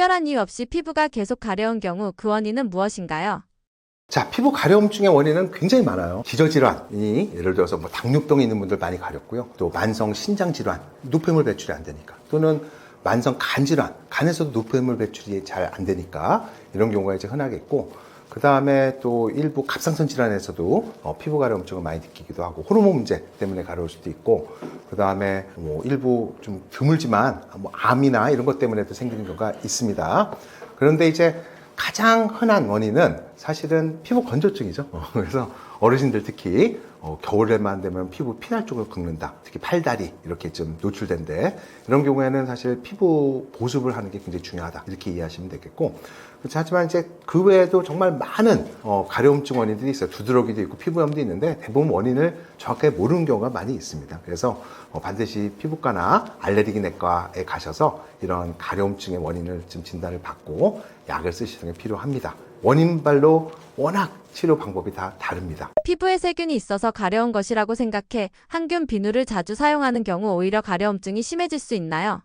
특별한 이유 없이 피부가 계속 가려운 경우 그 원인은 무엇인가요? 자, 피부 가려움증의 원인은 굉장히 많아요. 기저질환이 예를 들어서 뭐 당뇨병이 있는 분들 많이 가렵고요. 또 만성 신장질환, 노폐물 배출이 안 되니까. 또는 만성 간질환, 간에서도 노폐물 배출이 잘 안 되니까 이런 경우가 이제 흔하겠고, 그 다음에 또 일부 갑상선 질환에서도 피부 가려움증을 많이 느끼기도 하고, 호르몬 문제 때문에 가려울 수도 있고, 그 다음에 뭐 일부 좀 드물지만 뭐 암이나 이런 것 때문에도 생기는 경우가 있습니다. 그런데 이제 가장 흔한 원인은 사실은 피부 건조증이죠. 그래서 어르신들 특히 겨울에만 되면 피부 피날 쪽으로 긁는다. 특히 팔다리 이렇게 좀 노출된데, 이런 경우에는 사실 피부 보습을 하는 게 굉장히 중요하다. 이렇게 이해하시면 되겠고, 하지만 이제 그 외에도 정말 많은 가려움증 원인들이 있어요. 두드러기도 있고 피부염도 있는데 대부분 원인을 정확하게 모르는 경우가 많이 있습니다. 그래서 반드시 피부과나 알레르기 내과에 가셔서 이런 가려움증의 원인을 좀 진단을 받고 약을 쓰시는 게 필요합니다. 원인별로 워낙 치료 방법이 다 다릅니다. 피부에 세균이 있어서 가려운 것이라고 생각해 항균 비누를 자주 사용하는 경우 오히려 가려움증이 심해질 수 있나요?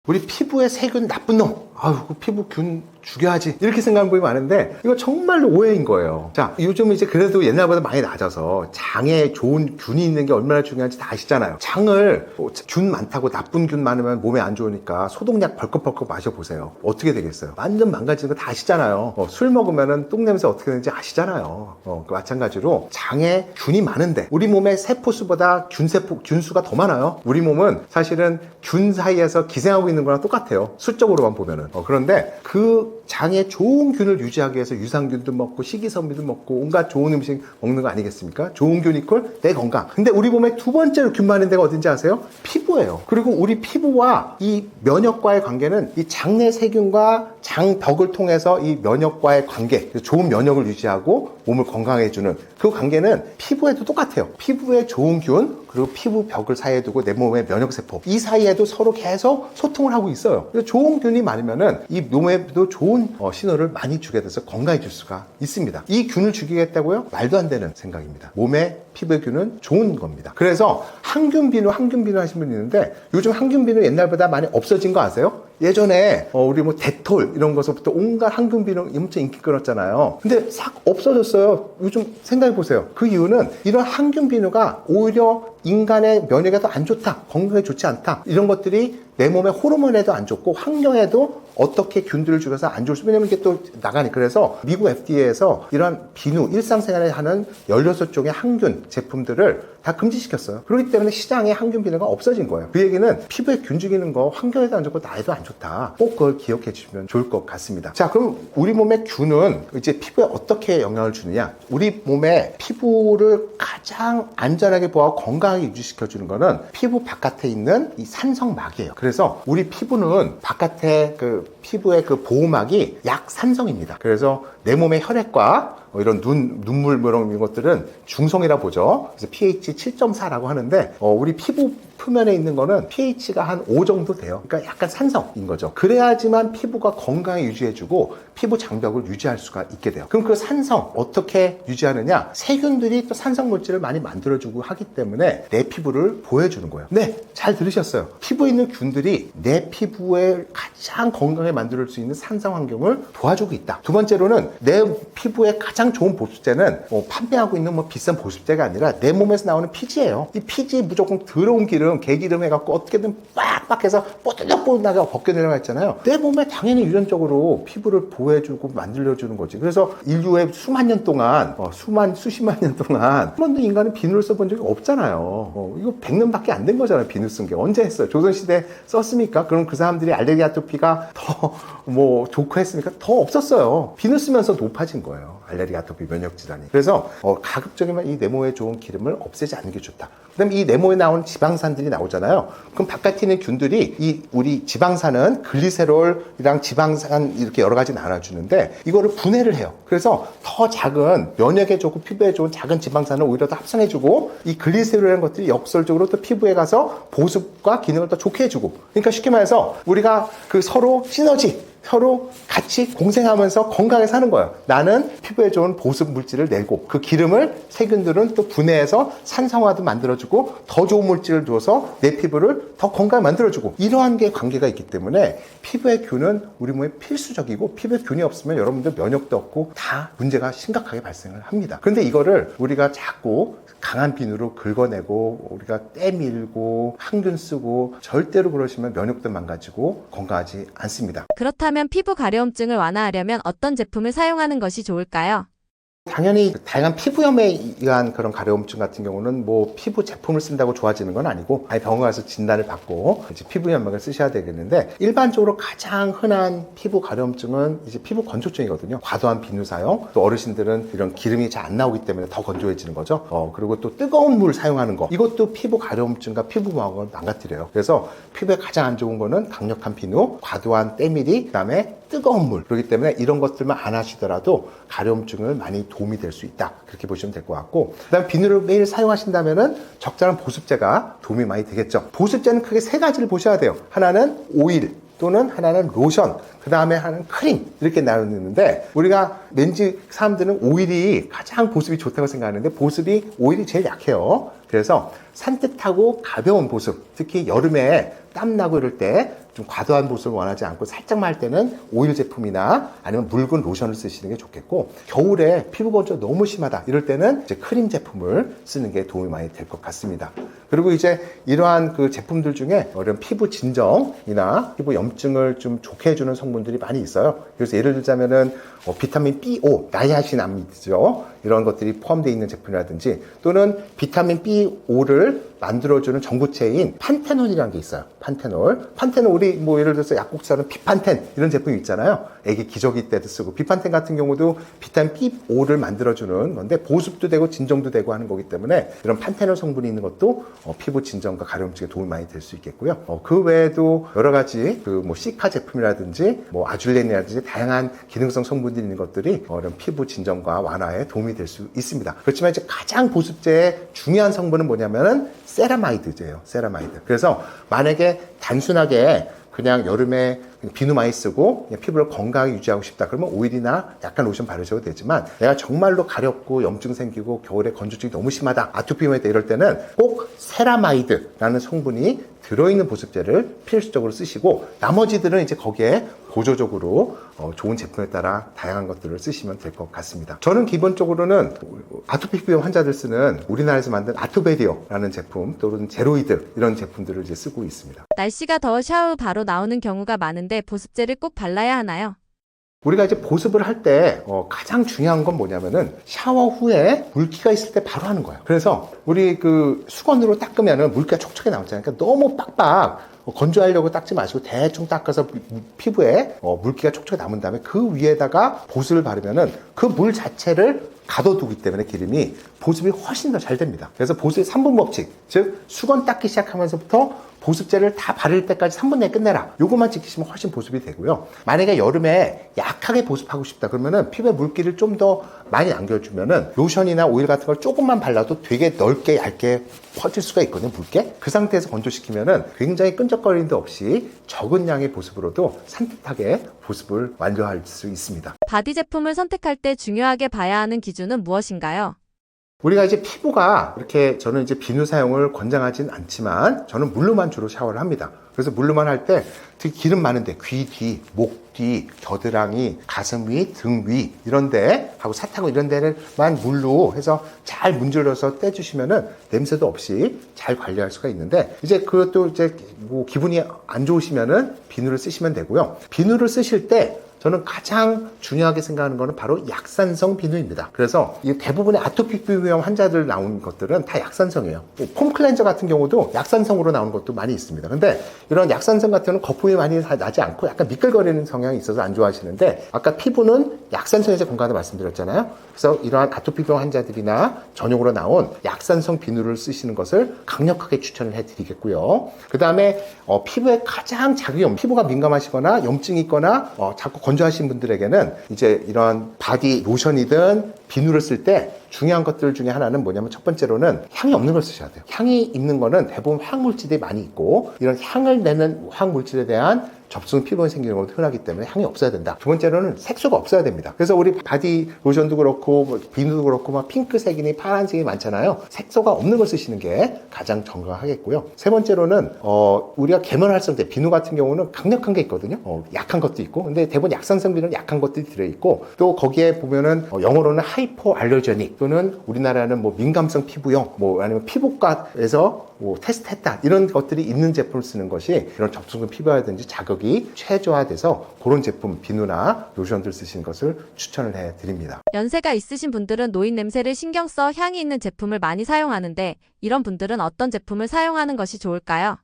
우리 피부에 세균 나쁜 놈, 아유, 그 피부균 죽여야지, 이렇게 생각하는 분이 많은데 이거 정말로 오해인 거예요. 자, 요즘 이제 그래도 옛날보다 많이 낮아서 장에 좋은 균이 있는 게 얼마나 중요한지 다 아시잖아요. 장을 균 많다고, 나쁜 균 많으면 몸에 안 좋으니까 소독약 벌컥벌컥 마셔보세요. 어떻게 되겠어요? 완전 망가지는 거 다 아시잖아요. 술 먹으면 똥냄새 어떻게 되는지 아시잖아요. 마찬가지로 장에 균이 많은데 우리 몸의 세포수보다 균수가 더 많아요. 우리 몸은 사실은 균 사이에서 기생하고 있는 거랑 똑같아요. 수적으로만 보면은. 그런데 그 장에 좋은 균을 유지하기 위해서 유산균도 먹고 식이섬유도 먹고 온갖 좋은 음식 먹는 거 아니겠습니까? 좋은 균 이퀄 내 건강. 근데 우리 몸에 두 번째로 균 많은 데가 어딘지 아세요? 피부예요. 그리고 우리 피부와 이 면역과의 관계는 이 장내 세균과 장벽을 통해서 이 면역과의 관계, 좋은 면역을 유지하고 몸을 건강해주는 그 관계는 피부에도 똑같아요. 피부에 좋은 균, 그리고 피부 벽을 사이에 두고 내 몸의 면역세포, 이 사이에도 서로 계속 소통을 하고 있어요. 그래서 좋은 균이 많으면은 이 몸에도 좋은 신호를 많이 주게 돼서 건강해질 수가 있습니다. 이 균을 죽이겠다고요? 말도 안 되는 생각입니다. 몸에 피부의 균은 좋은 겁니다. 그래서 항균 비누 하시는 분이 있는데, 요즘 항균 비누 옛날보다 많이 없어진 거 아세요? 예전에 우리 뭐 데톨 이런 것부터 온갖 항균 비누 엄청 인기 끌었잖아요. 근데 싹 없어졌어요. 요즘 생각해 보세요. 그 이유는 이런 항균 비누가 오히려 인간의 면역에도 안 좋다, 건강에 좋지 않다, 이런 것들이 내 몸의 호르몬에도 안 좋고 환경에도 어떻게 균들을 죽여서 안 좋을 수, 왜냐면 이게 또 나가니. 그래서 미국 FDA에서 이런 비누, 일상생활에 하는 16종의 항균 제품들을 다 금지시켰어요. 그렇기 때문에 시장에 항균 비누가 없어진 거예요. 그 얘기는 피부에 균 죽이는 거 환경에도 안 좋고 나에도 안 좋다. 꼭 그걸 기억해 주시면 좋을 것 같습니다. 자, 그럼 우리 몸의 균은 이제 피부에 어떻게 영향을 주느냐? 우리 몸의 피부를 가장 안전하게 보호하고 건강하게 유지시켜 주는 거는 피부 바깥에 있는 이 산성막이에요. 그래서 우리 피부는 바깥에 피부의 그 보호막이 약산성입니다. 그래서 내 몸의 혈액과 이런 눈물 이런 것들은 중성이라 보죠. 그래서 pH 7.4라고 하는데 우리 피부 표면에 있는 거는 pH가 한 5 정도 돼요. 그러니까 약간 산성인 거죠. 그래야지만 피부가 건강히 유지해주고 피부 장벽을 유지할 수가 있게 돼요. 그럼 그 산성 어떻게 유지하느냐? 세균들이 또 산성 물질을 많이 만들어주고 하기 때문에 내 피부를 보호해주는 거예요. 네, 잘 들으셨어요. 피부에 있는 균들이 내 피부에 가장 건강하게 만들 수 있는 산성 환경을 도와주고 있다. 두 번째로는 내 피부에 가장 좋은 보습제는 판매하고 있는 비싼 보습제가 아니라 내 몸에서 나오는 피지예요. 이 피지 무조건 더러운 기름, 개기름 해갖고 어떻게든 빡빡 해서 뽀득뽀득하게 벗겨내려고 했잖아요. 내 몸에 당연히 유전적으로 피부를 보호해주고 만들어주는 거지. 그래서 인류의 수만 년 동안, 수십만 년 동안 한 번도 인간은 비누를 써본 적이 없잖아요. 이거 100년밖에 안 된 거잖아요. 비누 쓴 게. 언제 했어요? 조선시대 썼습니까? 그럼 그 사람들이 알레르기 아토피가 더 좋고 했습니까? 더 없었어요. 비누 쓰면서 높아진 거예요. 알레르기 아토피 면역 질환이. 그래서 가급적이면 이 내 몸에 좋은 기름을 없애지 않는 게 좋다. 그다음에 이 내 몸에 나온 지방산들이 나오잖아요. 그럼 바깥에 있는 균들이 우리 지방산은 글리세롤이랑 지방산 이렇게 여러 가지 나눠주는데 이거를 분해를 해요. 그래서 더 작은 면역에 좋고 피부에 좋은 작은 지방산을 오히려 더 합성해주고, 이 글리세롤이라는 것들이 역설적으로 또 피부에 가서 보습과 기능을 더 좋게 해주고. 그러니까 쉽게 말해서 우리가 서로 시너지 서로 같이 공생하면서 건강하게 사는 거예요. 나는 피부에 좋은 보습 물질을 내고 그 기름을 세균들은 또 분해해서 산성화도 만들어주고 더 좋은 물질을 줘서 내 피부를 더 건강하게 만들어주고 이러한 게 관계가 있기 때문에 피부의 균은 우리 몸에 필수적이고 피부에 균이 없으면 여러분들 면역도 없고 다 문제가 심각하게 발생을 합니다. 그런데 이거를 우리가 자꾸 강한 비누로 긁어내고 우리가 때밀고 항균 쓰고 절대로 그러시면 면역도 망가지고 건강하지 않습니다. 그렇다면 피부 가려움증을 완화하려면 어떤 제품을 사용하는 것이 좋을까요? 당연히 다양한 피부염에 의한 그런 가려움증 같은 경우는 뭐 피부 제품을 쓴다고 좋아지는 건 아니고 아예 병원 가서 진단을 받고 이제 피부 연막을 쓰셔야 되겠는데 일반적으로 가장 흔한 피부 가려움증은 이제 피부 건조증이거든요. 과도한 비누 사용, 또 어르신들은 이런 기름이 잘 안 나오기 때문에 더 건조해지는 거죠. 그리고 또 뜨거운 물 사용하는 거 이것도 피부 가려움증과 피부 모양을 망가뜨려요. 그래서 피부에 가장 안 좋은 거는 강력한 비누, 과도한 때밀이, 그다음에 뜨거운 물. 그렇기 때문에 이런 것들만 안 하시더라도 가려움증을 많이 도움이 될 수 있다. 그렇게 보시면 될 것 같고 그다음 비누를 매일 사용하신다면은 적절한 보습제가 도움이 많이 되겠죠. 보습제는 크게 세 가지를 보셔야 돼요. 하나는 오일 또는 하나는 로션, 그 다음에 하나는 크림 이렇게 나누는데 우리가 왠지 사람들은 오일이 가장 보습이 좋다고 생각하는데 보습이 오일이 제일 약해요. 그래서 산뜻하고 가벼운 보습, 특히 여름에 땀나고 이럴 때 좀 과도한 보습을 원하지 않고 살짝만 할 때는 오일 제품이나 아니면 묽은 로션을 쓰시는 게 좋겠고 겨울에 피부 건조 너무 심하다 이럴 때는 이제 크림 제품을 쓰는 게 도움이 많이 될 것 같습니다. 그리고 이제 이러한 그 제품들 중에 이런 피부 진정이나 피부 염증을 좀 좋게 해주는 성분들이 많이 있어요. 그래서 예를 들자면은 비타민 B5, 나이아신아미드죠. 이런 것들이 포함되어 있는 제품이라든지 또는 비타민 B5를 만들어주는 전구체인 판테놀이라는 게 있어요. 판테놀 우리 뭐 예를 들어서 약국사는 비판텐 이런 제품이 있잖아요. 애기 기저귀 때도 쓰고 비판텐 같은 경우도 비타민 B5를 만들어주는 건데 보습도 되고 진정도 되고 하는 거기 때문에 이런 판테놀 성분이 있는 것도 피부 진정과 가려움증에 도움이 많이 될 수 있겠고요. 그 외에도 여러 가지 그 뭐 시카 제품이라든지 뭐 아줄렌이라든지 다양한 기능성 성분들이 있는 것들이 이런 피부 진정과 완화에 도움이 될 수 있습니다. 그렇지만 이제 가장 보습제의 중요한 성분은 뭐냐면은 세라마이드제예요. 세라마이드. 그래서 만약에 단순하게 그냥 여름에 비누 많이 쓰고 그냥 피부를 건강하게 유지하고 싶다 그러면 오일이나 약간 로션 바르셔도 되지만 내가 정말로 가렵고 염증 생기고 겨울에 건조증이 너무 심하다 아토피가 있다 이럴 때는 꼭 세라마이드라는 성분이 들어있는 보습제를 필수적으로 쓰시고 나머지들은 이제 거기에 보조적으로 좋은 제품에 따라 다양한 것들을 쓰시면 될 것 같습니다. 저는 기본적으로는 아토피 피부염 환자들 쓰는 우리나라에서 만든 아토베리어라는 제품 또는 제로이드 이런 제품들을 이제 쓰고 있습니다. 날씨가 더워 샤워 후 바로 나오는 경우가 많은데 보습제를 꼭 발라야 하나요? 우리가 이제 보습을 할 때 가장 중요한 건 뭐냐면은 샤워 후에 물기가 있을 때 바로 하는 거예요. 그래서 우리 그 수건으로 닦으면은 물기가 촉촉하게 나오잖아요. 그러니까 너무 빡빡 건조하려고 닦지 마시고 대충 닦아서 피부에 물기가 촉촉하게 남은 다음에 그 위에다가 보습을 바르면은 그 물 자체를 가둬두기 때문에 기름이 보습이 훨씬 더 잘 됩니다. 그래서 보습의 3분 법칙, 즉 수건 닦기 시작하면서부터 보습제를 다 바를 때까지 3분 내에 끝내라. 요것만 지키시면 훨씬 보습이 되고요. 만약에 여름에 약하게 보습하고 싶다 그러면은 피부에 물기를 좀 더 많이 남겨주면은 로션이나 오일 같은 걸 조금만 발라도 되게 넓게 얇게 퍼질 수가 있거든요. 묽게. 그 상태에서 건조시키면은 굉장히 끈적거리는 데 없이 적은 양의 보습으로도 산뜻하게 보습을 완료할 수 있습니다. 바디 제품을 선택할 때 중요하게 봐야 하는 기준은 무엇인가요? 우리가 이제 피부가 이렇게 저는 이제 비누 사용을 권장하진 않지만 저는 물로만 주로 샤워를 합니다. 그래서 물로만 할 때 특히 기름 많은데 귀 뒤, 목 뒤, 겨드랑이, 가슴 위, 등 위 이런 데 하고 사타구 이런 데를만 물로 해서 잘 문질러서 떼주시면은 냄새도 없이 잘 관리할 수가 있는데 이제 그것도 이제 뭐 기분이 안 좋으시면은 비누를 쓰시면 되고요. 비누를 쓰실 때 저는 가장 중요하게 생각하는 것은 바로 약산성 비누입니다. 그래서 대부분의 아토피 피부염 환자들 나온 것들은 다 약산성이에요. 폼 클렌저 같은 경우도 약산성으로 나오는 것도 많이 있습니다. 근데 이런 약산성 같은 경우는 거품이 많이 나지 않고 약간 미끌거리는 성향이 있어서 안 좋아하시는데 아까 피부는 약산성에서 건강하다고 말씀드렸잖아요. 그래서 이러한 아토피 피부염 환자들이나 전용으로 나온 약산성 비누를 쓰시는 것을 강력하게 추천을 해드리겠고요. 그 다음에 피부에 가장 작은 피부가 민감하시거나 염증이 있거나 자꾸 건조하신 분들에게는 이제 이런 바디 로션이든 비누를 쓸 때 중요한 것들 중에 하나는 뭐냐면 첫 번째로는 향이 없는 걸 쓰셔야 돼요. 향이 있는 거는 대부분 화학물질이 많이 있고 이런 향을 내는 화학물질에 대한 접촉성 피부염이 생기는 것도 흔하기 때문에 향이 없어야 된다. 두 번째로는 색소가 없어야 됩니다. 그래서 우리 바디 로션도 그렇고 뭐 비누도 그렇고 막 핑크색이니 파란색이 많잖아요. 색소가 없는 걸 쓰시는 게 가장 건강하겠고요. 세 번째로는 우리가 계면활성 때 비누 같은 경우는 강력한 게 있거든요. 약한 것도 있고, 근데 대부분 약산성 비누는 약한 것들이 들어있고, 또 거기에 보면은 영어로는 하이포 알러제닉 또는 우리나라는 뭐 민감성 피부용, 뭐 아니면 피부과에서 뭐 테스트했다 이런 것들이 있는 제품을 쓰는 것이 이런 접촉성 피부라든지 자극이 최저화돼서 그런 제품 비누나 로션들 쓰시는 것을 추천을 해드립니다. 연세가 있으신 분들은 노인 냄새를 신경 써 향이 있는 제품을 많이 사용하는데 이런 분들은 어떤 제품을 사용하는 것이 좋을까요?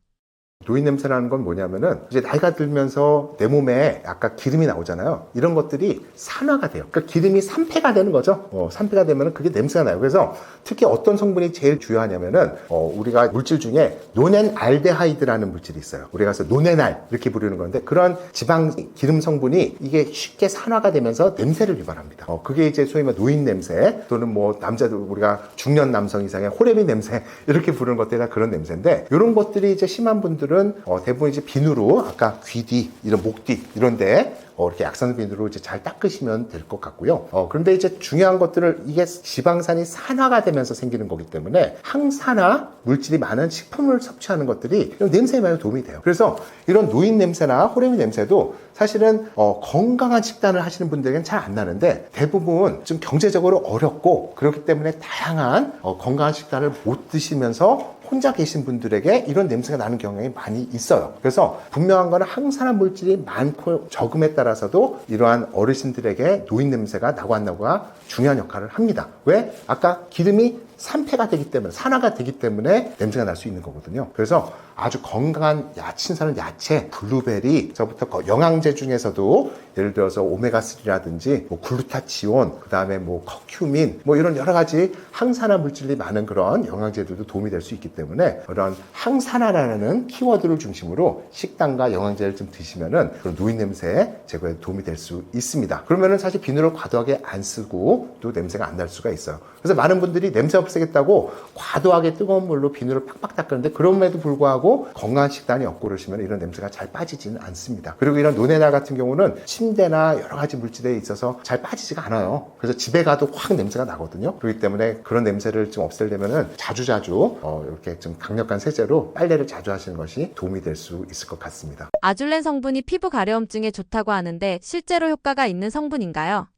노인 냄새라는 건 뭐냐면은 이제 나이가 들면서 내 몸에 약간 기름이 나오잖아요. 이런 것들이 산화가 돼요. 그러니까 기름이 산패가 되는 거죠. 산패가 되면은 그게 냄새가 나요. 그래서 특히 어떤 성분이 제일 중요하냐면은 우리가 물질 중에 노넨알데하이드라는 물질이 있어요. 우리가 그래서 노넨알 이렇게 부르는 건데 그런 지방 기름 성분이 이게 쉽게 산화가 되면서 냄새를 유발합니다. 그게 이제 소위 말해 노인 냄새 또는 뭐 남자들 우리가 중년 남성 이상의 호레미 냄새 이렇게 부르는 것들이나 그런 냄새인데 이런 것들이 이제 심한 분들은 대부분 이제 비누로 아까 귀 뒤, 이런 목 뒤 이런데 이렇게 약산 비누로 이제 잘 닦으시면 될 것 같고요. 그런데 이제 중요한 것들을 이게 지방산이 산화가 되면서 생기는 거기 때문에 항산화 물질이 많은 식품을 섭취하는 것들이 냄새에 많이 도움이 돼요. 그래서 이런 노인 냄새나 호레미 냄새도 사실은 건강한 식단을 하시는 분들에게는 잘 안 나는데 대부분 좀 경제적으로 어렵고 그렇기 때문에 다양한 건강한 식단을 못 드시면서 혼자 계신 분들에게 이런 냄새가 나는 경향이 많이 있어요. 그래서 분명한 거는 항산화 물질이 많고 적음에 따라서도 이러한 어르신들에게 노인 냄새가 나고 안 나고가 중요한 역할을 합니다. 왜? 아까 기름이 산패가 되기 때문에 산화가 되기 때문에 냄새가 날 수 있는 거거든요. 그래서 아주 건강한 신선한 야채, 블루베리서부터 영양제 중에서도 예를 들어서 오메가3라든지 뭐 글루타치온, 그 다음에 뭐 커큐민, 뭐 이런 여러 가지 항산화 물질이 많은 그런 영양제들도 도움이 될 수 있기 때문에 그런 항산화라는 키워드를 중심으로 식단과 영양제를 좀 드시면은 그런 노인 냄새 제거에 도움이 될 수 있습니다. 그러면은 사실 비누를 과도하게 안 쓰고 또 냄새가 안 날 수가 있어요. 그래서 많은 분들이 냄새 없애겠다고 과도하게 뜨거운 물로 비누를 팍팍 닦는데 그럼에도 불구하고 건강한 식단이 없고 그러시면 이런 냄새가 잘 빠지지는 않습니다. 그리고 이런 노네날 같은 경우는 침대나 여러 가지 물질에 있어서 잘 빠지지가 않아요. 그래서 집에 가도 확 냄새가 나거든요. 그렇기 때문에 그런 냄새를 좀 없애려면은 자주자주 이렇게 좀 강력한 세제로 빨래를 자주 하시는 것이 도움이 될 수 있을 것 같습니다. 아줄렌 성분이 피부 가려움증에 좋다고 하는데 실제로 효과가 있는 성분인가요?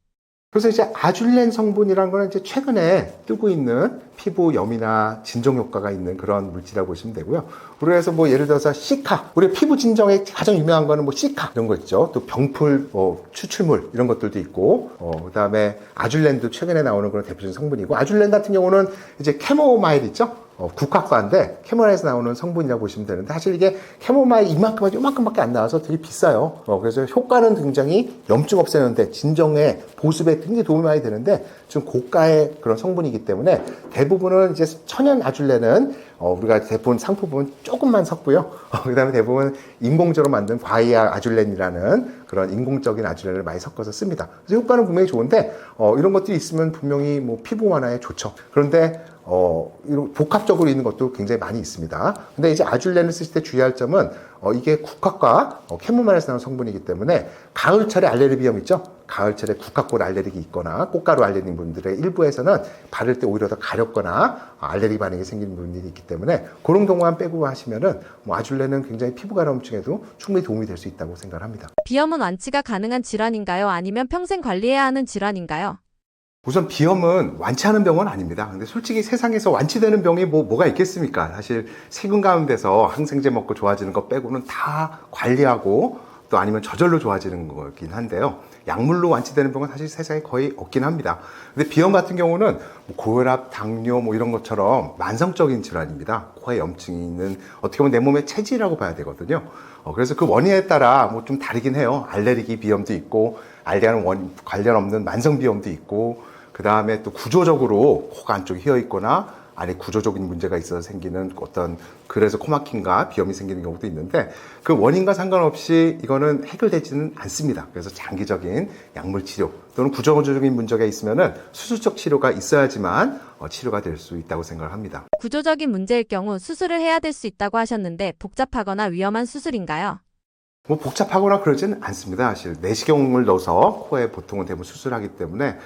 그래서 이제 아줄렌 성분이라는 거는 이제 최근에 뜨고 있는 피부염이나 진정 효과가 있는 그런 물질이라고 보시면 되고요. 그래서 뭐 예를 들어서 시카, 우리 피부 진정에 가장 유명한 거는 뭐 시카 이런 거 있죠. 또 병풀, 추출물 이런 것들도 있고, 그다음에 아줄렌도 최근에 나오는 그런 대표적인 성분이고, 아줄렌 같은 경우는 이제 캐모마일 있죠. 국화과인데 캐모마일에서 나오는 성분이라고 보시면 되는데 사실 이게 캐모마일 이만큼밖에 안 나와서 되게 비싸요. 그래서 효과는 굉장히 염증 없애는데 진정에 보습에 굉장히 도움이 많이 되는데 좀 고가의 그런 성분이기 때문에 대부분은 이제 천연 아줄렌은 우리가 대부분 상품 보면 조금만 섞고요. 그 다음에 대부분 인공적으로 만든 과이아 아줄렌이라는 그런 인공적인 아줄렌을 많이 섞어서 씁니다. 그래서 효과는 분명히 좋은데 이런 것들이 있으면 분명히 뭐 피부 완화에 좋죠. 그런데 이런 복합적으로 있는 것도 굉장히 많이 있습니다. 근데 이제 아줄렌을 쓰실 때 주의할 점은 이게 국화과 캐모마일에서 나오는 성분이기 때문에 가을철에 알레르기 비염 있죠? 가을철에 국화꽃 알레르기 있거나 꽃가루 알레르기 분들의 일부에서는 바를 때 오히려 더 가렵거나 알레르기 반응이 생기는 분들이 있기 때문에 그런 경우만 빼고 하시면은 뭐 아줄렌은 굉장히 피부 가려움증에도 충분히 도움이 될 수 있다고 생각을 합니다. 비염은 완치가 가능한 질환인가요? 아니면 평생 관리해야 하는 질환인가요? 우선 비염은 완치하는 병은 아닙니다. 근데 솔직히 세상에서 완치되는 병이 뭐가 있겠습니까? 사실 세균 감염돼서 항생제 먹고 좋아지는 거 빼고는 다 관리하고 또 아니면 저절로 좋아지는 거긴 한데요. 약물로 완치되는 병은 사실 세상에 거의 없긴 합니다. 근데 비염 같은 경우는 뭐 고혈압, 당뇨 뭐 이런 것처럼 만성적인 질환입니다. 코에 염증이 있는 어떻게 보면 내 몸의 체질이라고 봐야 되거든요. 그래서 그 원인에 따라 뭐 좀 다르긴 해요. 알레르기 비염도 있고 알레르기와는 관련 없는 만성 비염도 있고 그 다음에 또 구조적으로 코가 안쪽이 휘어 있거나 안에 구조적인 문제가 있어서 생기는 어떤 그래서 코막힘과 비염이 생기는 경우도 있는데 그 원인과 상관없이 이거는 해결되지는 않습니다. 그래서 장기적인 약물 치료 또는 구조적인 문제가 있으면은 수술적 치료가 있어야지만 치료가 될 수 있다고 생각을 합니다. 구조적인 문제일 경우 수술을 해야 될 수 있다고 하셨는데 복잡하거나 위험한 수술인가요? 뭐 복잡하거나 그러진 않습니다. 사실 내시경을 넣어서 코에 보통은 대부분 수술하기 때문에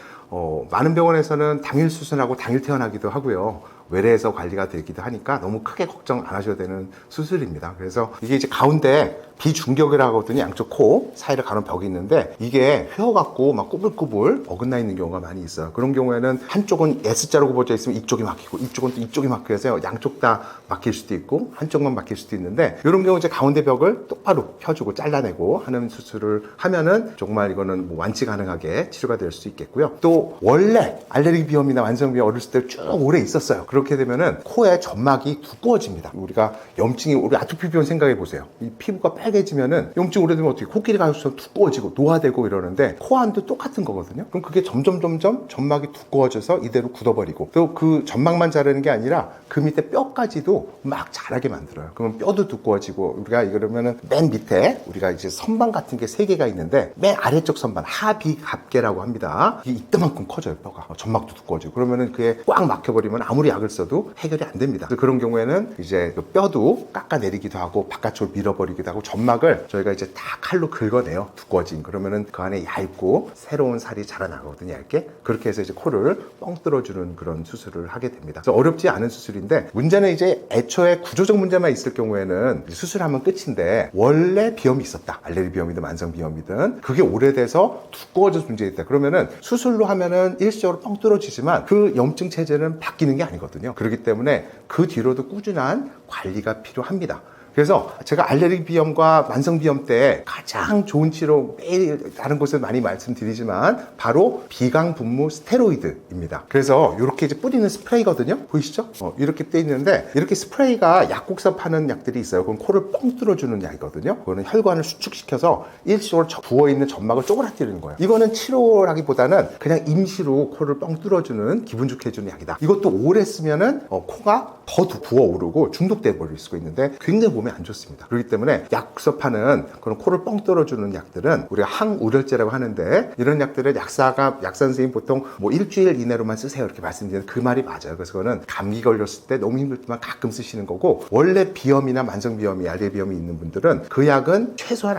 많은 병원에서는 당일 수술하고 당일 퇴원하기도 하고요. 외래에서 관리가 되기도 하니까 너무 크게 걱정 안 하셔도 되는 수술입니다. 그래서 이게 이제 가운데 비중격이라고 하거든요. 양쪽 코 사이를 가는 벽이 있는데 이게 휘어갖고 막 꾸불꾸불 어긋나 있는 경우가 많이 있어요. 그런 경우에는 한쪽은 S자로 굽어져 있으면 이쪽이 막히고 이쪽은 또 이쪽이 막혀서 양쪽 다 막힐 수도 있고 한쪽만 막힐 수도 있는데 이런 경우 이제 가운데 벽을 똑바로 펴주고 잘라내고 하는 수술을 하면은 정말 이거는 뭐 완치 가능하게 치료가 될 수 있겠고요. 또 원래 알레르기 비염이나 만성비염 어렸을 때 쭉 오래 있었어요. 그렇게 되면은 코에 점막이 두꺼워집니다. 우리가 염증이 우리 아토피 비염 생각해 보세요. 이 피부가 빨개지면은 염증 오래되면 어떻게 코끼리 가죽처럼 두꺼워지고 노화되고 이러는데 코 안도 똑같은 거거든요. 그럼 그게 점점 점막이 두꺼워져서 이대로 굳어버리고 또 그 점막만 자르는 게 아니라 그 밑에 뼈까지도 막 자라게 만들어요. 그러면 뼈도 두꺼워지고 우리가 이러면은 맨 밑에 우리가 이제 선반 같은 게 3개가 있는데 맨 아래쪽 선반 하비갑계라고 합니다. 이게 이따만큼 커져요. 뼈가 점막도 두꺼워지고 그러면은 그게 꽉 막혀버리면 아무리 약을 써도 해결이 안 됩니다. 그래서 그런 경우에는 이제 그 뼈도 깎아내리기도 하고 바깥쪽으로 밀어버리기도 하고 점막을 저희가 이제 다 칼로 긁어내요. 두꺼워진 그러면은 그 안에 얇고 새로운 살이 자라나거든요. 얇게 그렇게 해서 이제 코를 뻥 뚫어주는 그런 수술을 하게 됩니다. 그래서 어렵지 않은 수술인데 문제는 이제 애초에 구조적 문제만 있을 경우에는 수술하면 끝인데 원래 비염이 있었다. 알레르기 비염이든 만성 비염이든 그게 오래돼서 두꺼워져서 문제가 있다. 그러면은 수술로 하면은 일시적으로 뻥 뚫어지지만 그 염증 체제는 바뀌는 게 아니거든요. 그렇기 때문에 그 뒤로도 꾸준한 관리가 필요합니다. 그래서 제가 알레르기 비염과 만성 비염 때 가장 좋은 치료 매일 다른 곳에서 많이 말씀드리지만 바로 비강 분무 스테로이드입니다. 그래서 이렇게 이제 뿌리는 스프레이거든요. 보이시죠? 이렇게 돼 있는데 이렇게 스프레이가 약국에서 파는 약들이 있어요. 그건 코를 뻥 뚫어주는 약이거든요. 그거는 혈관을 수축시켜서 일시적으로 부어있는 점막을 쪼그라뜨리는 거예요. 이거는 치료라기보다는 그냥 임시로 코를 뻥 뚫어주는 기분 좋게 해주는 약이다. 이것도 오래 쓰면은 코가 더 부어오르고 중독돼 버릴 수가 있는데 굉장히 몸에 안 좋습니다. 그렇기 때문에 약국에서 파는 그런 코를 뻥 뚫어주는 약들은 우리가 항우려제라고 하는데 이런 약들은 약사 선생님 보통 뭐 일주일 이내로만 쓰세요 이렇게 말씀드리는 그 말이 맞아요. 그래서 그거는 감기 걸렸을 때 너무 힘들 때만 가끔 쓰시는 거고 원래 비염이나 만성 비염이 알레르기 비염이 있는 분들은 그 약은 최대한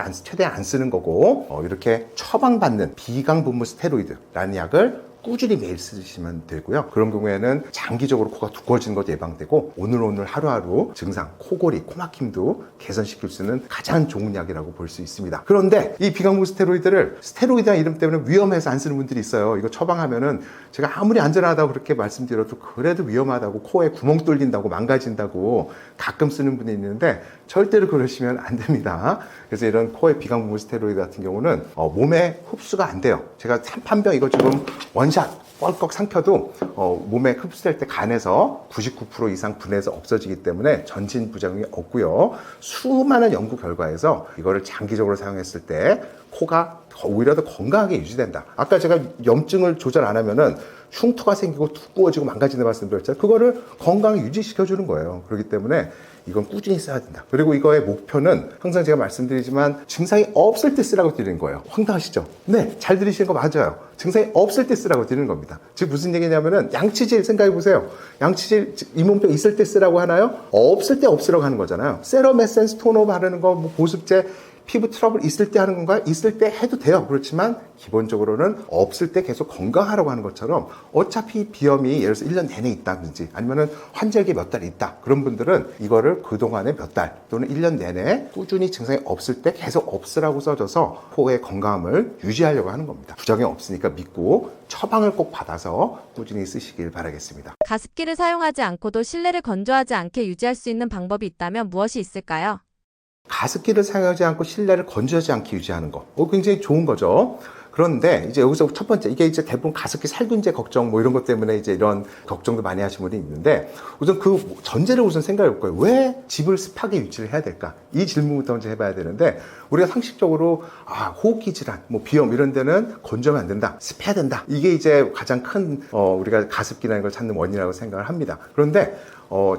안 쓰는 거고 이렇게 처방받는 비강 분무 스테로이드라는 약을 꾸준히 매일 쓰시면 되고요. 그런 경우에는 장기적으로 코가 두꺼워지는 것도 예방되고 오늘 하루하루 증상, 코골이, 코막힘도 개선시킬 수 있는 가장 좋은 약이라고 볼 수 있습니다. 그런데 이 비강분 스테로이드를 스테로이드라는 이름 때문에 위험해서 안 쓰는 분들이 있어요. 이거 처방하면은 제가 아무리 안전하다고 그렇게 말씀드려도 그래도 위험하다고 코에 구멍 뚫린다고 망가진다고 가끔 쓰는 분이 있는데 절대로 그러시면 안 됩니다. 그래서 이런 코의 비강분 스테로이드 같은 경우는 몸에 흡수가 안 돼요. 제가 한 병 이거 지금 원샷 뻘꺽 삼켜도 몸에 흡수될 때 간에서 99% 이상 분해서 없어지기 때문에 전신 부작용이 없고요. 수많은 연구 결과에서 이거를 장기적으로 사용했을 때 코가 오히려 더 건강하게 유지된다. 아까 제가 염증을 조절 안 하면은 흉터가 생기고 두꺼워지고 망가지는 말씀드렸잖아요. 그거를 건강히 유지시켜주는 거예요. 그렇기 때문에 이건 꾸준히 써야 된다. 그리고 이거의 목표는 항상 제가 말씀드리지만 증상이 없을 때 쓰라고 드리는 거예요. 황당하시죠? 네, 잘 들으시는 거 맞아요. 증상이 없을 때 쓰라고 드리는 겁니다. 즉 무슨 얘기냐면은 양치질 생각해 보세요. 양치질 잇몸병 있을 때 쓰라고 하나요? 없을 때 없으라고 하는 거잖아요. 세럼 에센스 토너 바르는 거, 뭐 보습제 피부 트러블 있을 때 하는 건가요? 있을 때 해도 돼요. 그렇지만 기본적으로는 없을 때 계속 건강하라고 하는 것처럼 어차피 비염이 예를 들어서 1년 내내 있다든지 아니면은 환절기 몇 달 있다. 그런 분들은 이거를 그동안에 몇 달 또는 1년 내내 꾸준히 증상이 없을 때 계속 없으라고 써줘서 코의 건강함을 유지하려고 하는 겁니다. 부작용 없으니까 믿고 처방을 꼭 받아서 꾸준히 쓰시길 바라겠습니다. 가습기를 사용하지 않고도 실내를 건조하지 않게 유지할 수 있는 방법이 있다면 무엇이 있을까요? 가습기를 사용하지 않고 실내를 건조하지 않게 유지하는 거. 굉장히 좋은 거죠. 그런데 이제 여기서 첫 번째, 이게 이제 대부분 가습기 살균제 걱정 뭐 이런 것 때문에 이제 이런 걱정도 많이 하시는 분이 있는데 우선 그 전제를 우선 생각해 볼 거예요. 왜 집을 습하게 유지를 해야 될까? 이 질문부터 먼저 해봐야 되는데 우리가 상식적으로 호흡기 질환, 뭐 비염 이런 데는 건조하면 안 된다. 습해야 된다. 이게 이제 가장 큰 우리가 가습기라는 걸 찾는 원인이라고 생각을 합니다. 그런데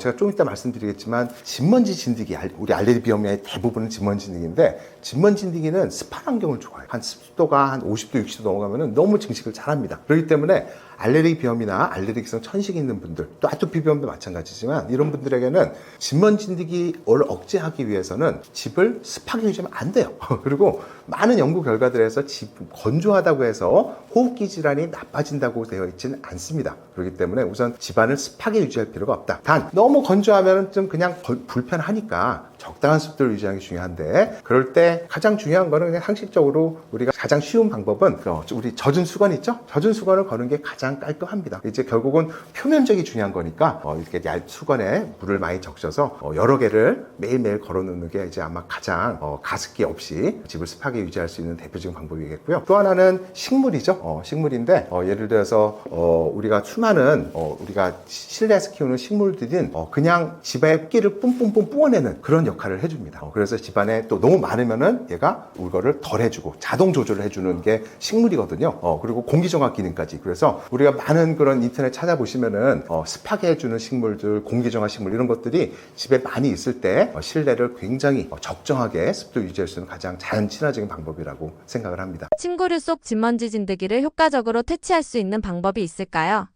제가 좀 이따 말씀드리겠지만 진먼지 진드기, 우리 알레르기 비염의 대부분은 진먼지 진드기인데 진먼지 진드기는 습한 환경을 좋아해요. 한 습도가 한 50도, 60도 넘어가면 너무 증식을 잘합니다. 그렇기 때문에 알레르기 비염이나 알레르기성 천식이 있는 분들, 또 아토피 비염도 마찬가지지만 이런 분들에게는 진먼지 진드기를 억제하기 위해서는 집을 습하게 유지하면 안 돼요. 그리고 많은 연구 결과들에서 집 건조하다고 해서 호흡기 질환이 나빠진다고 되어 있지는 않습니다. 그렇기 때문에 우선 집안을 습하게 유지할 필요가 없다. 단 너무 건조하면 좀 그냥 불편하니까 적당한 습도를 유지하는 게 중요한데, 그럴 때 가장 중요한 거는 그냥 상식적으로 우리가 가장 쉬운 방법은 우리 젖은 수건 있죠? 젖은 수건을 거는 게 가장 깔끔합니다. 이제 결국은 표면적이 중요한 거니까 이렇게 수건에 물을 많이 적셔서 여러 개를 매일매일 걸어 놓는 게 이제 아마 가장 가습기 없이 집을 습하게 유지할 수 있는 대표적인 방법이겠고요. 또 하나는 식물이죠. 식물인데 예를 들어서 우리가 수많은 우리가 실내에서 키우는 식물들은 그냥 집에 끼를 뿜뿜뿜 뿜어내는 그런 역할을 해줍니다. 그래서 집안에 또 너무 많으면은 얘가 이거를 덜 해주고 자동 조절을 해주는 게 식물이거든요. 그리고 공기정화 기능까지. 그래서 우리가 많은 그런 인터넷 찾아보시면은 습하게 해주는 식물들, 공기정화 식물 이런 것들이 집에 많이 있을 때 실내를 굉장히 적정하게 습도 유지할 수 있는 가장 자연 친화적인 방법이라고 생각을 합니다. 침구류 속 진먼지 진드기를 효과적으로 퇴치할 수 있는 방법이 있을까요?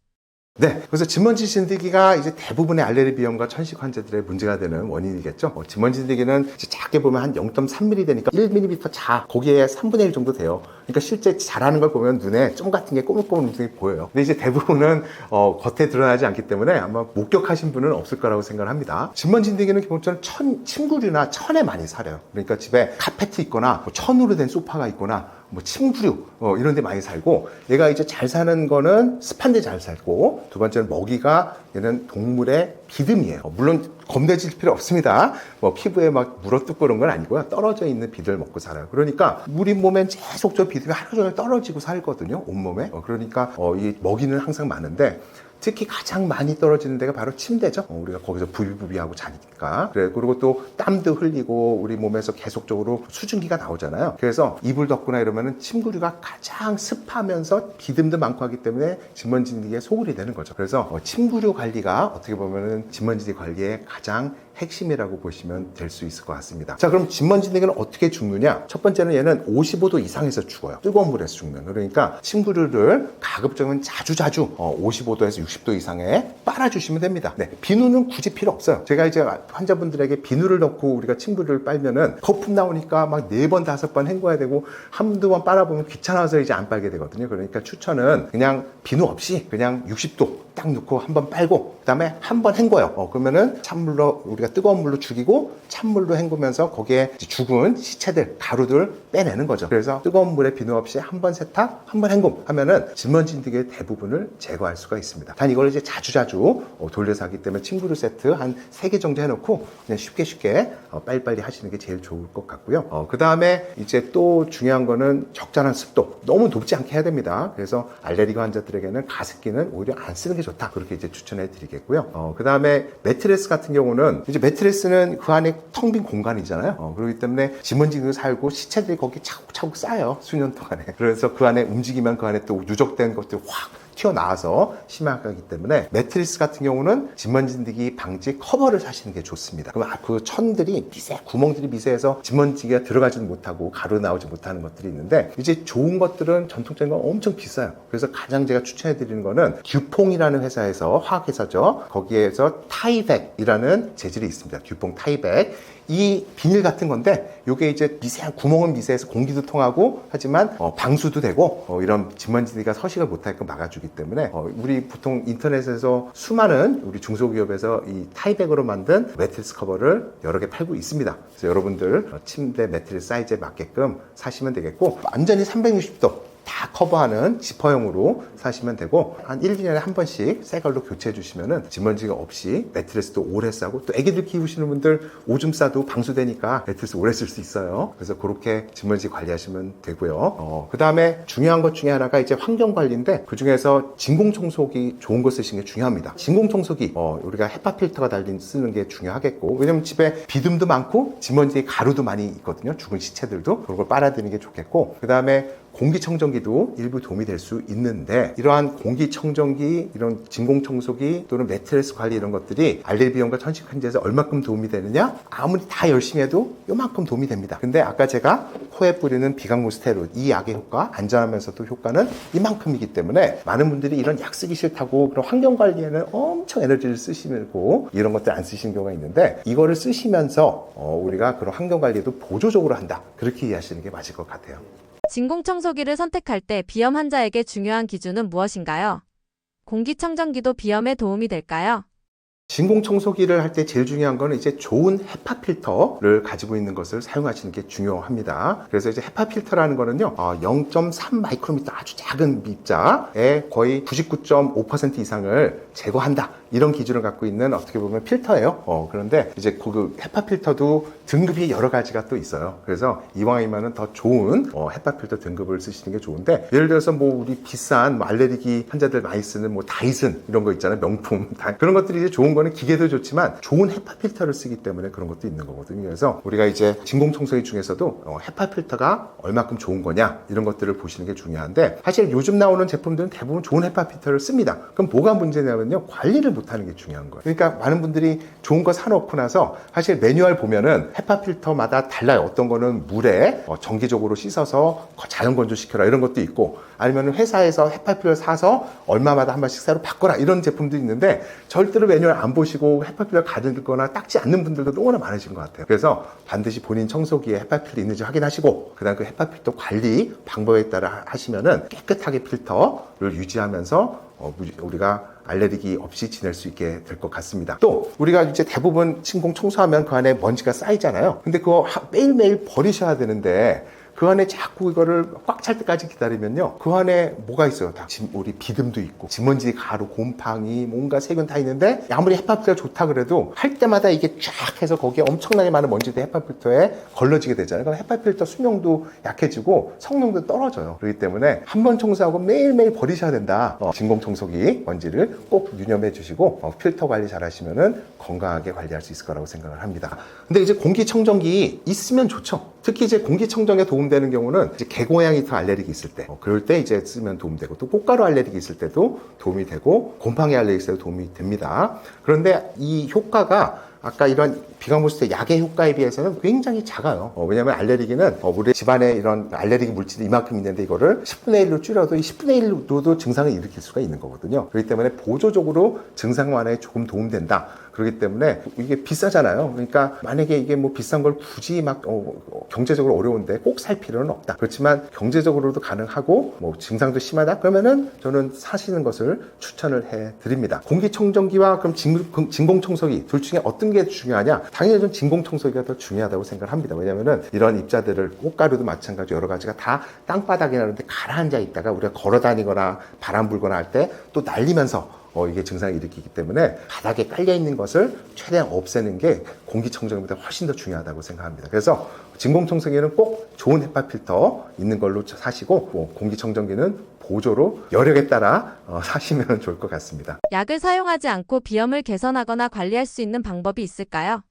네, 그래서 진먼지 진드기가 이제 대부분의 알레르기 비염과 천식 환자들의 문제가 되는 원인이겠죠. 진먼지 진드기는 작게 보면 한 0.3mm 되니까 1mm 거기에 3분의 1 정도 돼요. 그러니까 실제 자라는 걸 보면 눈에 점 같은 게 꼬물꼬물 움직이 보여요. 근데 이제 대부분은 겉에 드러나지 않기 때문에 아마 목격하신 분은 없을 거라고 생각을 합니다. 진먼지 진드기는 기본적으로 침구류나 천에 많이 살아요. 그러니까 집에 카페트 있거나 천으로 된 소파가 있거나 침구류 이런 데 많이 살고, 얘가 이제 잘 사는 거는 습한 데 잘 살고, 두 번째는 먹이가 얘는 동물의 비듬이에요. 물론 검대질 필요 없습니다. 피부에 막 물어뜯고 그런 건 아니고요. 떨어져 있는 비듬을 먹고 살아요. 그러니까 우리 몸엔 계속 저 비듬이 하루 종일 떨어지고 살거든요. 온몸에. 그러니까 이 먹이는 항상 많은데, 특히 가장 많이 떨어지는 데가 바로 침대죠. 우리가 거기서 부비부비하고 자니까. 그래, 그리고 또 땀도 흘리고 우리 몸에서 계속적으로 수증기가 나오잖아요. 그래서 이불 덮거나 이러면은 침구류가 가장 습하면서 비듬도 많고 하기 때문에 진먼지 진드기의 소굴이 되는 거죠. 그래서 침구류 관리가 어떻게 보면은 진먼지 진드기 관리의 가장 핵심이라고 보시면 될 수 있을 것 같습니다. 자, 그럼 진먼지 진드기는 어떻게 죽느냐? 첫 번째는 얘는 55도 이상에서 죽어요. 뜨거운 물에서 죽는. 그러니까 침구류를 가급적이면 자주 55도에서 60도 이상에 빨아주시면 됩니다. 네, 비누는 굳이 필요 없어요. 제가 이제 환자분들에게 비누를 넣고 우리가 침구류를 빨면은 거품 나오니까 막 4번, 5번 헹궈야 되고 한두 번 빨아보면 귀찮아서 이제 안 빨게 되거든요. 그러니까 추천은 그냥 비누 없이 그냥 60도 딱 넣고 한번 빨고 그다음에 한번 헹궈요. 그러면은 찬물로 우리가 뜨거운 물로 죽이고 찬물로 헹구면서 거기에 죽은 시체들, 가루들 빼내는 거죠. 그래서 뜨거운 물에 비누 없이 한번 세탁, 한번 헹굼 하면은 진먼지 진드기의 대부분을 제거할 수가 있습니다. 단 이걸 이제 자주자주 돌려서 하기 때문에 침구류 세트 한 3개 정도 해놓고 그냥 쉽게 빨리빨리 하시는 게 제일 좋을 것 같고요. 그 다음에 이제 또 중요한 거는 적절한 습도, 너무 높지 않게 해야 됩니다. 그래서 알레르기 환자들에게는 가습기는 오히려 안 쓰는 게 좋다. 그렇게 이제 추천해 드리겠고요. 그 다음에 매트레스 같은 경우는 이제 매트레스는 그 안에 텅 빈 공간이잖아요. 그렇기 때문에 진먼지가 살고 시체들이 거기 차곡차곡 쌓여요. 수년 동안에. 그래서 그 안에 움직이면 그 안에 또 누적된 것들이 확 튀어나와서 심하기 때문에 매트리스 같은 경우는 진먼지 진드기 방지 커버를 사시는 게 좋습니다. 그럼 그 천들이 구멍들이 미세해서 진먼지가 들어가지는 못하고 가루 나오지 못하는 것들이 있는데, 이제 좋은 것들은 전통적인 건 엄청 비싸요. 그래서 가장 제가 추천해 드리는 거는 듀퐁이라는 회사에서, 화학회사죠. 거기에서 타이백이라는 재질이 있습니다. 듀퐁 타이백. 이 비닐 같은 건데 이게 이제 미세한 구멍은 미세해서 공기도 통하고 하지만 방수도 되고 이런 진먼지가 서식을 못하게끔 막아주기 때문에 우리 보통 인터넷에서 수많은 우리 중소기업에서 이 타이백으로 만든 매트리스 커버를 여러 개 팔고 있습니다. 그래서 여러분들 침대 매트리스 사이즈에 맞게끔 사시면 되겠고, 완전히 360도 다 커버하는 지퍼형으로 사시면 되고, 한 1, 2년에 한 번씩 새 걸로 교체해 주시면은 진먼지가 없이 매트리스도 오래 싸고, 또 애기들 키우시는 분들 오줌 싸도 방수되니까 매트리스 오래 쓸 수 있어요. 그래서 그렇게 진먼지 관리하시면 되고요. 그 다음에 중요한 것 중에 하나가 이제 환경 관리인데, 그 중에서 진공청소기 좋은 거 쓰시는 게 중요합니다. 진공청소기 우리가 헤파 필터가 달린 쓰는 게 중요하겠고, 왜냐면 집에 비듬도 많고 진먼지 가루도 많이 있거든요. 죽은 시체들도. 그런 걸 빨아들이는 게 좋겠고, 그 다음에 공기청정기도 일부 도움이 될 수 있는데 이러한 공기청정기, 이런 진공청소기 또는 매트리스 관리 이런 것들이 알레르기 비염과 천식환자에서 얼마큼 도움이 되느냐? 아무리 다 열심히 해도 요만큼 도움이 됩니다. 근데 아까 제가 코에 뿌리는 비강무스테로id 이 약의 효과, 안전하면서도 효과는 이만큼이기 때문에 많은 분들이 이런 약 쓰기 싫다고 그런 환경관리에는 엄청 에너지를 쓰시고 이런 것들 안 쓰시는 경우가 있는데 이거를 쓰시면서 우리가 그런 환경관리도 보조적으로 한다. 그렇게 이해하시는 게 맞을 것 같아요. 진공청소기를 선택할 때 비염 환자에게 중요한 기준은 무엇인가요? 공기청정기도 비염에 도움이 될까요? 진공청소기를 할 때 제일 중요한 거는 이제 좋은 헤파 필터를 가지고 있는 것을 사용하시는 게 중요합니다. 그래서 이제 헤파 필터라는 거는요, 0.3 마이크로미터 아주 작은 입자의 거의 99.5% 이상을 제거한다. 이런 기준을 갖고 있는 어떻게 보면 필터예요. 그런데 이제 그 헤파 필터도 등급이 여러 가지가 또 있어요. 그래서 이왕이면은 더 좋은 헤파 필터 등급을 쓰시는 게 좋은데 예를 들어서 뭐 우리 비싼 알레르기 환자들 많이 쓰는 뭐 다이슨 이런 거 있잖아요. 명품 그런 것들이 이제 좋은 거는 기계도 좋지만 좋은 헤파 필터를 쓰기 때문에 그런 것도 있는 거거든요. 그래서 우리가 이제 진공청소기 중에서도 헤파 필터가 얼마큼 좋은 거냐 이런 것들을 보시는 게 중요한데 사실 요즘 나오는 제품들은 대부분 좋은 헤파 필터를 씁니다. 그럼 뭐가 문제냐면요, 관리를 못하는 게 중요한 거예요. 그러니까 많은 분들이 좋은 거 사놓고 나서 사실 매뉴얼 보면은 헤파 필터마다 달라요. 어떤 거는 물에 정기적으로 씻어서 자연 건조시켜라 이런 것도 있고, 아니면 회사에서 헤파 필터 사서 얼마마다 한 번씩 새로 바꿔라 이런 제품도 있는데 절대로 매뉴얼 안 보시고 헤파 필터 가지거나 닦지 않는 분들도 너무나 많으신 것 같아요. 그래서 반드시 본인 청소기에 헤파 필터 있는지 확인하시고 그다음 그 헤파 필터 관리 방법에 따라 하시면은 깨끗하게 필터를 유지하면서 우리가 알레르기 없이 지낼 수 있게 될 것 같습니다. 또 우리가 이제 대부분 진공 청소하면 그 안에 먼지가 쌓이잖아요. 근데 그거 매일매일 버리셔야 되는데 그 안에 자꾸 이거를 꽉 찰 때까지 기다리면요, 그 안에 뭐가 있어요? 다 우리 비듬도 있고 진먼지, 가루, 곰팡이, 뭔가 세균 다 있는데 아무리 헤파 필터가 좋다 그래도 할 때마다 이게 쫙 해서 거기에 엄청나게 많은 먼지들이 헤파 필터에 걸러지게 되잖아요. 그럼 헤파 필터 수명도 약해지고 성능도 떨어져요. 그렇기 때문에 한 번 청소하고 매일매일 버리셔야 된다. 진공청소기 먼지를 꼭 유념해 주시고 필터 관리 잘 하시면은 건강하게 관리할 수 있을 거라고 생각을 합니다. 근데 이제 공기청정기 있으면 좋죠. 특히 이제 공기청정에 도움되는 경우는 이제 개고양이터 알레르기 있을 때, 그럴 때 이제 쓰면 도움되고, 또 꽃가루 알레르기 있을 때도 도움이 되고, 곰팡이 알레르기 있을 때도 도움이 됩니다. 그런데 이 효과가 아까 이런 비강무스테 약의 효과에 비해서는 굉장히 작아요. 왜냐하면 알레르기는 우리 집안에 이런 알레르기 물질이 이만큼 있는데 이거를 10분의 1로 줄여도 이 10분의 1로도 증상을 일으킬 수가 있는 거거든요. 그렇기 때문에 보조적으로 증상 완화에 조금 도움된다. 그렇기 때문에 이게 비싸잖아요. 그러니까 만약에 이게 뭐 비싼 걸 굳이 막 경제적으로 어려운데 꼭 살 필요는 없다. 그렇지만 경제적으로도 가능하고 뭐 증상도 심하다 그러면은 저는 사시는 것을 추천을 해 드립니다. 공기청정기와 그럼 진공청소기 둘 중에 어떤 게 중요하냐? 당연히 좀 진공청소기가 더 중요하다고 생각을 합니다. 왜냐면은 이런 입자들을 꽃가루도 마찬가지 여러 가지가 다 땅바닥이나 이런 데 가라앉아 있다가 우리가 걸어 다니거나 바람 불거나 할 때 또 날리면서 이게 증상을 일으키기 때문에 바닥에 깔려 있는 것을 최대한 없애는 게 공기청정기보다 훨씬 더 중요하다고 생각합니다. 그래서 진공청소기는 꼭 좋은 헤파 필터 있는 걸로 사시고 공기청정기는 보조로 여력에 따라 사시면 좋을 것 같습니다. 약을 사용하지 않고 비염을 개선하거나 관리할 수 있는 방법이 있을까요?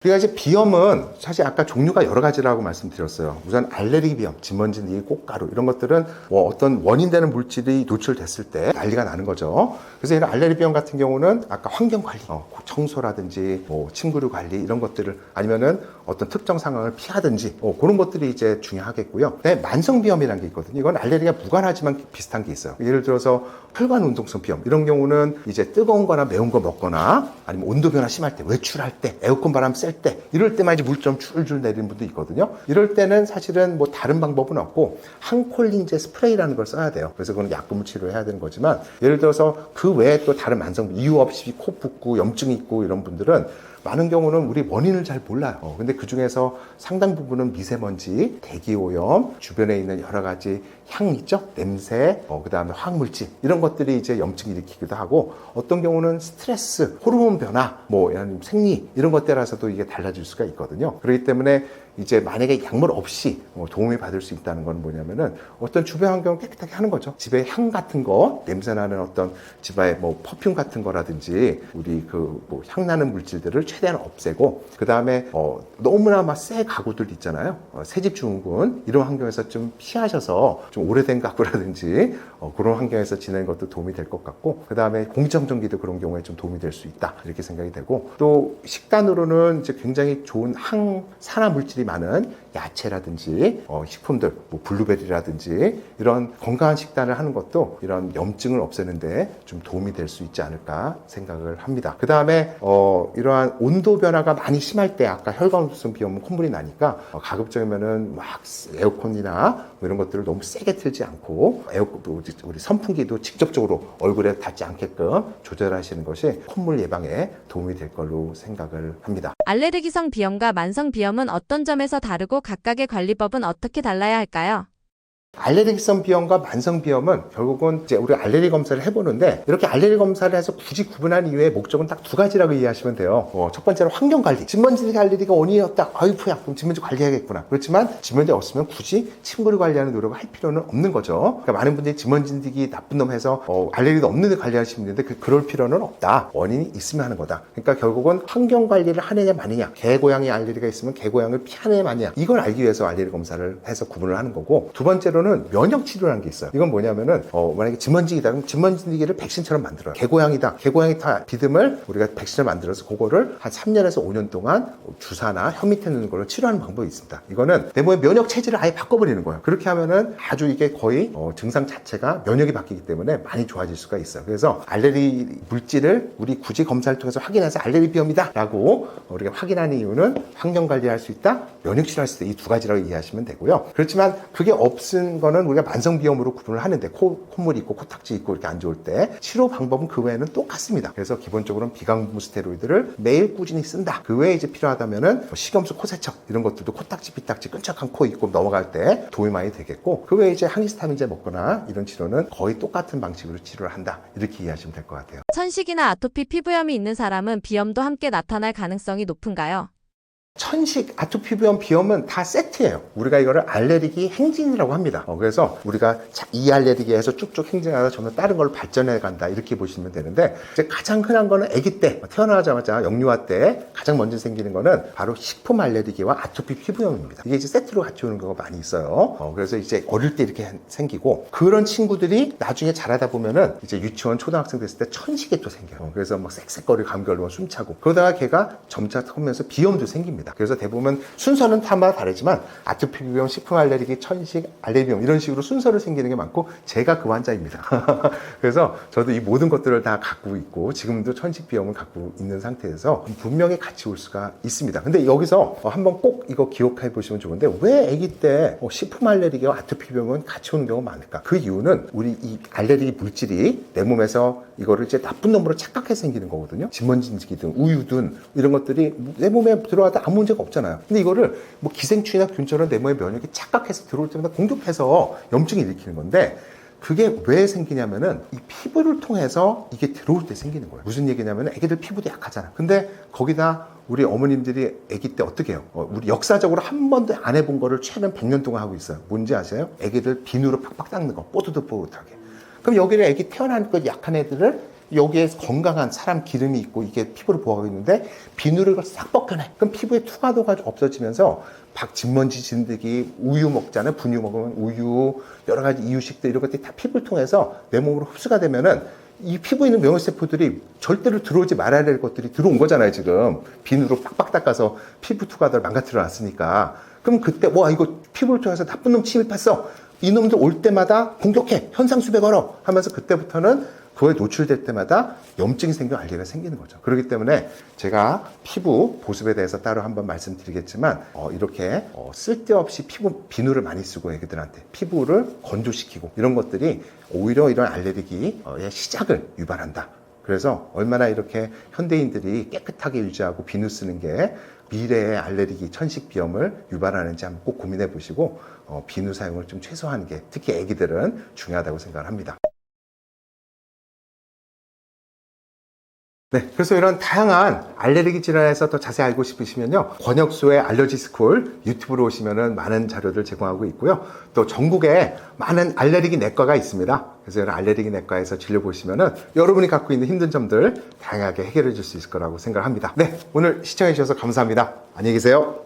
우리가 이제 비염은 사실 아까 종류가 여러 가지라고 말씀드렸어요. 우선 알레르기 비염, 진먼지, 꽃가루 이런 것들은 어떤 원인 되는 물질이 노출됐을 때 난리가 나는 거죠. 그래서 이런 알레르기 비염 같은 경우는 아까 환경 관리, 청소라든지 침구류 관리 이런 것들을 아니면은 어떤 특정 상황을 피하든지 그런 것들이 이제 중요하겠고요. 네, 만성 비염이라는 게 있거든요. 이건 알레르기가 무관하지만 비슷한 게 있어요. 예를 들어서 혈관 운동성 비염 이런 경우는 이제 뜨거운 거나 매운 거 먹거나 아니면 온도 변화 심할 때, 외출할 때, 에어컨 바람 쐴 때 이럴 때만 이제 물 좀 줄줄 내리는 분도 있거든요. 이럴 때는 사실은 뭐 다른 방법은 없고 항콜린제 스프레이라는 걸 써야 돼요. 그래서 그건 약금을 치료해야 되는 거지만 예를 들어서 그 외에 또 다른 만성 이유 없이 코 붓고 염증이 있고 이런 분들은 많은 경우는 우리 원인을 잘 몰라요. 근데 그 중에서 상당 부분은 미세먼지, 대기오염, 주변에 있는 여러 가지 향 있죠? 냄새, 그 다음에 화학물질, 이런 것들이 이제 염증 일으키기도 하고, 어떤 경우는 스트레스, 호르몬 변화, 생리, 이런 것 따라서도 이게 달라질 수가 있거든요. 그렇기 때문에 이제 만약에 약물 없이 도움이 받을 수 있다는 건 뭐냐면은 어떤 주변 환경을 깨끗하게 하는 거죠. 집에 향 같은 거, 냄새나는 어떤 집에 뭐 퍼퓸 같은 거라든지 우리 뭐 향나는 물질들을 최대한 없애고, 그 다음에 너무나 막 새 가구들 있잖아요. 새집 증후군 이런 환경에서 좀 피하셔서 좀 오래된 가구라든지 그런 환경에서 지내는 것도 도움이 될 것 같고, 그 다음에 공기청정기도 그런 경우에 좀 도움이 될 수 있다 이렇게 생각이 되고, 또 식단으로는 이제 굉장히 좋은 항산화 물질이 많은 야채라든지 식품들, 뭐 블루베리라든지 이런 건강한 식단을 하는 것도 이런 염증을 없애는데 좀 도움이 될 수 있지 않을까 생각을 합니다. 그 다음에 이러한 온도 변화가 많이 심할 때 아까 혈관성 비염은 콧물이 나니까 가급적이면은 막 에어컨이나 뭐 이런 것들을 너무 세게 틀지 않고 우리 선풍기도 직접적으로 얼굴에 닿지 않게끔 조절하시는 것이 콧물 예방에 도움이 될 걸로 생각을 합니다. 알레르기성 비염과 만성 비염은 어떤 점에서 다르고 각각의 관리법은 어떻게 달라야 할까요? 알레르기성 비염과 만성 비염은 결국은 이제 우리 알레르기 검사를 해보는데, 이렇게 알레르기 검사를 해서 굳이 구분한 이유의 목적은 딱 두 가지라고 이해하시면 돼요. 첫 번째는 환경 관리. 진먼지 알레르기가 원인이었다. 아이쿠야, 그럼 진먼지 관리해야겠구나. 그렇지만 진먼지 없으면 굳이 침구를 관리하는 노력을 할 필요는 없는 거죠. 그러니까 많은 분들이 진먼지기 나쁜 놈 해서 알레르기도 없는데 관리하시는 분인데 그럴 필요는 없다. 원인이 있으면 하는 거다. 그러니까 결국은 환경 관리를 하느냐 마느냐, 개고양이 알레르기가 있으면 개고양이를 피하느냐 마느냐, 이걸 알기 위해서 알레르기 검사를 해서 구분을 하는 거고, 두 번째로는 면역 치료라는 게 있어요. 이건 뭐냐면은 만약에 진먼지기다 그럼 진먼지기를 백신처럼 만들어요. 개고양이다. 개고양이 비듬을 우리가 백신을 만들어서 그거를 한 3년에서 5년 동안 주사나 혀 밑에 넣는 걸로 치료하는 방법이 있습니다. 이거는 내 몸의 면역 체질을 아예 바꿔버리는 거예요. 그렇게 하면은 아주 이게 거의 증상 자체가 면역이 바뀌기 때문에 많이 좋아질 수가 있어요. 그래서 알레르기 물질을 우리 굳이 검사를 통해서 확인해서 알레르기 비염이다 라고 우리가 확인하는 이유는 환경 관리할 수 있다, 면역 치료할 수 있다, 이 두 가지라고 이해하시면 되고요. 그렇지만 그게 없은 거는 우리가 만성비염으로 구분을 하는데, 콧물이 있고 코딱지 있고 이렇게 안 좋을 때 치료 방법은 그 외에는 똑같습니다. 그래서 기본적으로는 비강부 스테로이드를 매일 꾸준히 쓴다. 그 외에 이제 필요하다면은 식염수, 코세척 이런 것들도 코딱지, 비딱지, 끈적한 코 있고 넘어갈 때 도움이 많이 되겠고, 그 외에 이제 항히스타민제 먹거나 이런 치료는 거의 똑같은 방식으로 치료를 한다. 이렇게 이해하시면 될 것 같아요. 천식이나 아토피 피부염이 있는 사람은 비염도 함께 나타날 가능성이 높은가요? 천식, 아토피 비염, 비염은 다 세트예요. 우리가 이거를 알레르기 행진이라고 합니다. 그래서 우리가 이 알레르기에서 쭉쭉 행진하다 점점 다른 걸로 발전해 간다, 이렇게 보시면 되는데, 이제 가장 흔한 거는 아기 때 태어나자마자 영유아 때 가장 먼저 생기는 거는 바로 식품 알레르기와 아토피 피부염입니다. 이게 이제 세트로 같이 오는 경우가 많이 있어요. 그래서 이제 어릴 때 이렇게 생기고, 그런 친구들이 나중에 자라다 보면은 이제 유치원, 초등학생 됐을 때 천식이 또 생겨요. 그래서 막 쌕쌕거리고 감기 걸리면 숨차고, 그러다가 걔가 점차 크면서 비염도 생깁니다. 그래서 대부분 순서는 다마다 다르지만 아토피 비염, 식품 알레르기, 천식, 알레르기염 이런 식으로 순서를 생기는 게 많고, 제가 그 환자입니다. 그래서 저도 이 모든 것들을 다 갖고 있고 지금도 천식 비염을 갖고 있는 상태에서 분명히 같이 올 수가 있습니다. 근데 여기서 한번 꼭 이거 기억해 보시면 좋은데, 왜 아기 때 식품 알레르기와 아토피 비염은 같이 오는 경우가 많을까? 그 이유는 우리 이 알레르기 물질이 내 몸에서 이거를 이제 나쁜 놈으로 착각해서 생기는 거거든요. 진먼지든 우유든 이런 것들이 내 몸에 들어와도 아무 문제가 없잖아요. 근데 이거를 뭐 기생충이나 균처럼 내 몸의 면역이 착각해서 들어올 때마다 공격해서 염증이 일으키는 건데, 그게 왜 생기냐면은 이 피부를 통해서 이게 들어올 때 생기는 거예요. 무슨 얘기냐면 애기들 피부도 약하잖아. 근데 거기다 우리 어머님들이 아기 때 어떻게 해요? 우리 역사적으로 한 번도 안 해본 거를 최근 100년 동안 하고 있어요. 뭔지 아세요? 애기들 비누로 팍팍 닦는 거, 뽀드득뽀드하게. 그럼 여기를 애기 태어나니까 약한 애들을 여기에 건강한 사람 기름이 있고 이게 피부를 보호하고 있는데 비누를 싹 벗겨내. 그럼 피부에 투과도가 없어지면서 진먼지 진드기, 우유 먹잖아요. 분유 먹으면 우유, 여러 가지 이유식들 이런 것들이 다 피부를 통해서 내 몸으로 흡수가 되면은 이 피부에 있는 면역세포들이 절대로 들어오지 말아야 될 것들이 들어온 거잖아요. 지금 비누로 팍팍 닦아서 피부 투과도를 망가뜨려 놨으니까. 그럼 그때 이거 피부를 통해서 나쁜 놈 침입했어. 이놈들 올 때마다 공격해. 현상수배 걸어. 하면서 그때부터는 그거에 노출될 때마다 염증이 생겨 알레르기가 생기는 거죠. 그렇기 때문에 제가 피부 보습에 대해서 따로 한번 말씀드리겠지만, 이렇게 쓸데없이 비누를 많이 쓰고 애기들한테 피부를 건조시키고 이런 것들이 오히려 이런 알레르기의 시작을 유발한다. 그래서 얼마나 이렇게 현대인들이 깨끗하게 유지하고 비누 쓰는 게 미래의 알레르기, 천식 비염을 유발하는지 한번 꼭 고민해 보시고 비누 사용을 좀 최소화하는 게 특히 애기들은 중요하다고 생각을 합니다. 네, 그래서 이런 다양한 알레르기 질환에서 더 자세히 알고 싶으시면요, 권혁수의 알러지 스쿨 유튜브로 오시면은 많은 자료들 제공하고 있고요. 또 전국에 많은 알레르기 내과가 있습니다. 그래서 이런 알레르기 내과에서 진료 보시면은 여러분이 갖고 있는 힘든 점들 다양하게 해결해 줄 수 있을 거라고 생각합니다. 네, 오늘 시청해 주셔서 감사합니다. 안녕히 계세요.